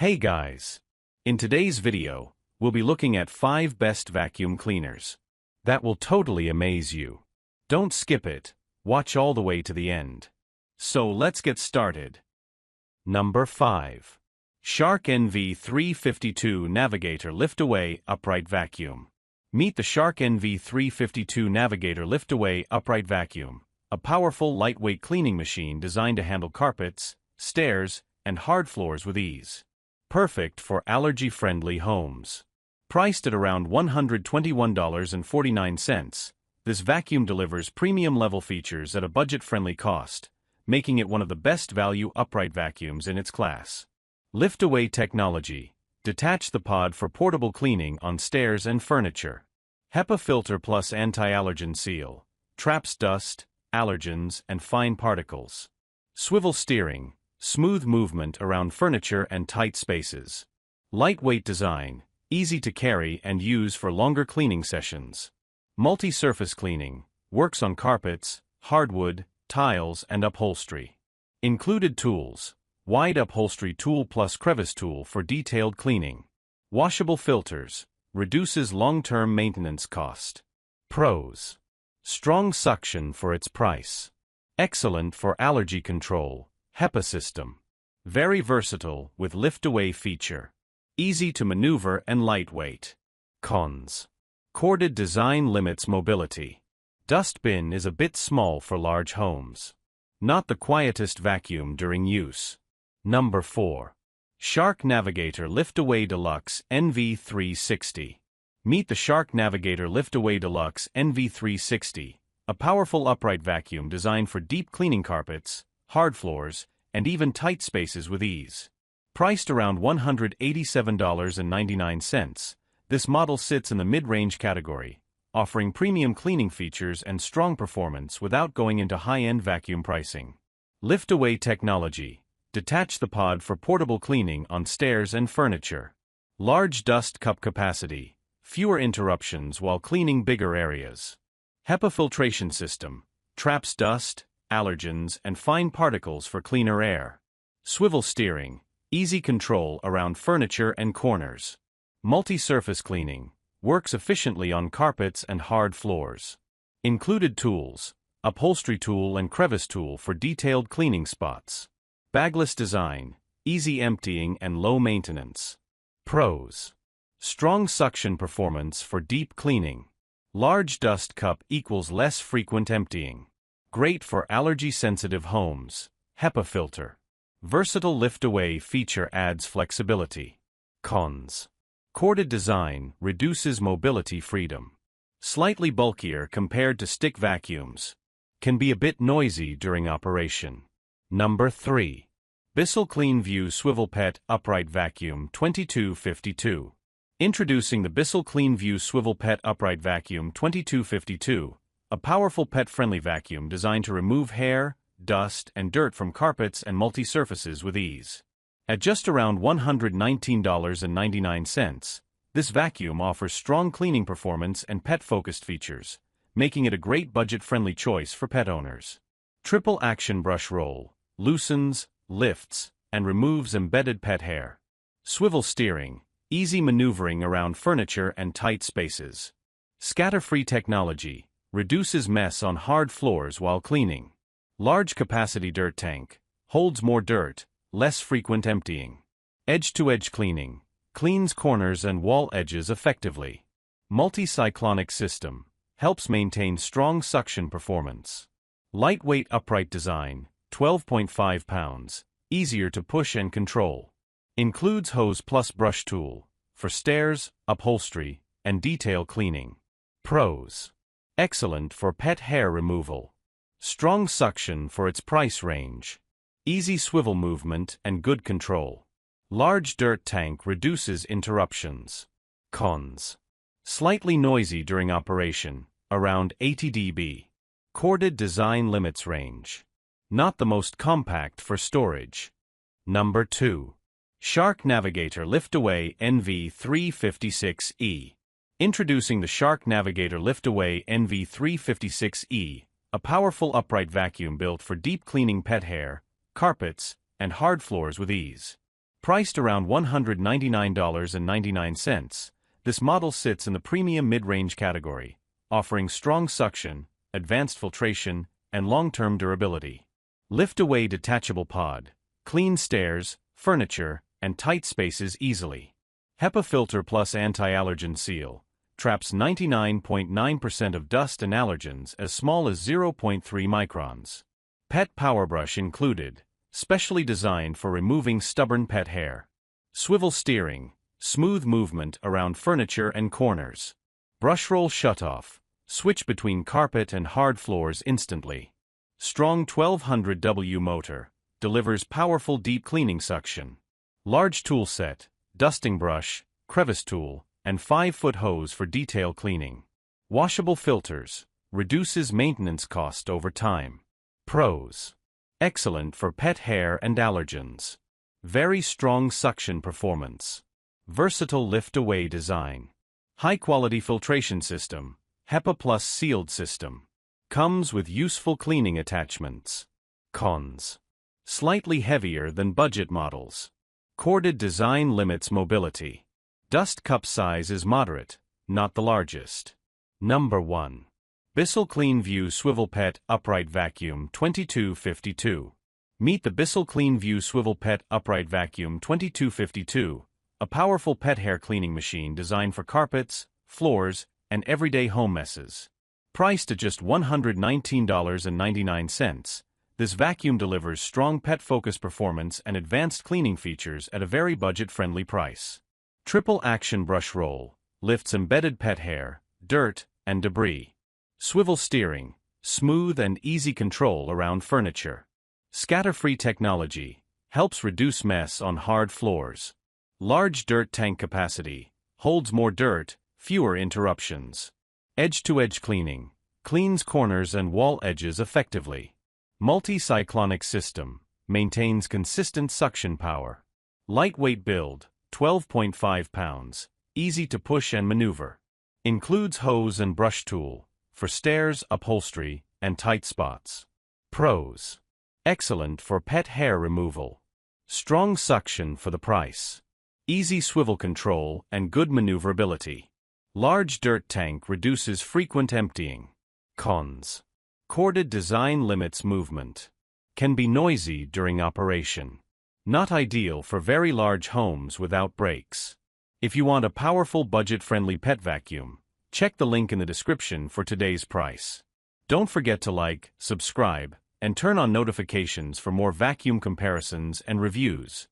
Hey guys! In today's video, we'll be looking at 5 best vacuum cleaners. That will totally amaze you. Don't skip it, watch all the way to the end. So let's get started. Number 5. Shark NV352 Navigator Lift-Away Upright Vacuum. Meet the Shark NV352 Navigator Lift-Away Upright Vacuum, a powerful lightweight cleaning machine designed to handle carpets, stairs, and hard floors with ease. Perfect for allergy-friendly homes. Priced at around $121.49, this vacuum delivers premium-level features at a budget-friendly cost, making it one of the best value upright vacuums in its class. Lift-away technology. Detach the pod for portable cleaning on stairs and furniture. HEPA filter plus anti-allergen seal. Traps dust, allergens, and fine particles. Swivel steering. Smooth movement around furniture and tight spaces. Lightweight design, easy to carry and use for longer cleaning sessions. Multi-surface cleaning, works on carpets, hardwood, tiles, and upholstery. Included tools, wide upholstery tool plus crevice tool for detailed cleaning. Washable filters, reduces long-term maintenance cost. Pros. Strong suction for its price. Excellent for allergy control. HEPA system. Very versatile with lift-away feature. Easy to maneuver and lightweight. Cons. Corded design limits mobility. Dustbin is a bit small for large homes. Not the quietest vacuum during use. Number 4. Shark Navigator Lift-Away Deluxe NV360. Meet the Shark Navigator Lift-Away Deluxe NV360, a powerful upright vacuum designed for deep cleaning carpets, hard floors, and even tight spaces with ease. Priced around $187.99, this model sits in the mid-range category, offering premium cleaning features and strong performance without going into high-end vacuum pricing. Lift-away technology. Detach the pod for portable cleaning on stairs and furniture. Large dust cup capacity. Fewer interruptions while cleaning bigger areas. HEPA filtration system. Traps dust, allergens, and fine particles for cleaner air. Swivel steering, easy control around furniture and corners. Multi-surface cleaning, works efficiently on carpets and hard floors. Included tools, upholstery tool and crevice tool for detailed cleaning spots. Bagless design, easy emptying and low maintenance. Pros. Strong suction performance for deep cleaning. Large dust cup equals less frequent emptying. Great for allergy-sensitive homes. HEPA filter. Versatile lift-away feature adds flexibility. Cons. Corded design reduces mobility freedom. Slightly bulkier compared to stick vacuums. Can be a bit noisy during operation. Number 3. Bissell CleanView Swivel Pet Upright Vacuum 2252. Introducing the Bissell CleanView Swivel Pet Upright Vacuum 2252. A powerful pet-friendly vacuum designed to remove hair, dust, and dirt from carpets and multi-surfaces with ease. At just around $119.99, this vacuum offers strong cleaning performance and pet-focused features, making it a great budget-friendly choice for pet owners. Triple action brush roll, loosens, lifts, and removes embedded pet hair. Swivel steering, easy maneuvering around furniture and tight spaces. Scatter-free technology. Reduces mess on hard floors while cleaning. Large capacity dirt tank. Holds more dirt, less frequent emptying. Edge-to-edge cleaning. Cleans corners and wall edges effectively. Multi-cyclonic system. Helps maintain strong suction performance. Lightweight upright design. 12.5 pounds. Easier to push and control. Includes hose plus brush tool. For stairs, upholstery, and detail cleaning. Pros. Excellent for pet hair removal. Strong suction for its price range. Easy swivel movement and good control. Large dirt tank reduces interruptions. Cons. Slightly noisy during operation, around 80 dB. Corded design limits range. Not the most compact for storage. Number 2. Shark Navigator Lift-Away NV356E. Introducing the Shark Navigator Lift-Away NV356E, a powerful upright vacuum built for deep cleaning pet hair, carpets, and hard floors with ease. Priced around $199.99, this model sits in the premium mid-range category, offering strong suction, advanced filtration, and long-term durability. Lift-away detachable pod, clean stairs, furniture, and tight spaces easily. HEPA filter plus anti-allergen seal, traps 99.9% of dust and allergens as small as 0.3 microns. Pet power brush included, specially designed for removing stubborn pet hair. Swivel steering, smooth movement around furniture and corners. Brush roll shutoff, switch between carpet and hard floors instantly. Strong 1200W motor, delivers powerful deep cleaning suction. Large tool set, dusting brush, crevice tool, and 5-foot hose for detail cleaning. Washable filters, reduces maintenance cost over time. Pros: excellent for pet hair and allergens. Very strong suction performance. Versatile lift-away design. High-quality filtration system, HEPA Plus sealed system. Comes with useful cleaning attachments. Cons: slightly heavier than budget models. Corded design limits mobility. Dust cup size is moderate, not the largest. Number 1. Bissell CleanView Swivel Pet Upright Vacuum 2252. Meet the Bissell CleanView Swivel Pet Upright Vacuum 2252, a powerful pet hair cleaning machine designed for carpets, floors, and everyday home messes. Priced at just $119.99, this vacuum delivers strong pet-focused performance and advanced cleaning features at a very budget-friendly price. Triple action brush roll, lifts embedded pet hair, dirt, and debris. Swivel steering, smooth and easy control around furniture. Scatter-free technology, helps reduce mess on hard floors. Large dirt tank capacity, holds more dirt, fewer interruptions. Edge-to-edge cleaning, cleans corners and wall edges effectively. Multi-cyclonic system, maintains consistent suction power. Lightweight build, 12.5 pounds, easy to push and maneuver. Includes hose and brush tool, for stairs, upholstery, and tight spots. Pros: excellent for pet hair removal. Strong suction for the price. Easy swivel control and good maneuverability. Large dirt tank reduces frequent emptying. Cons: corded design limits movement. Can be noisy during operation. Not ideal for very large homes without brakes. If you want a powerful budget-friendly pet vacuum, check the link in the description for today's price. Don't forget to like, subscribe, and turn on notifications for more vacuum comparisons and reviews.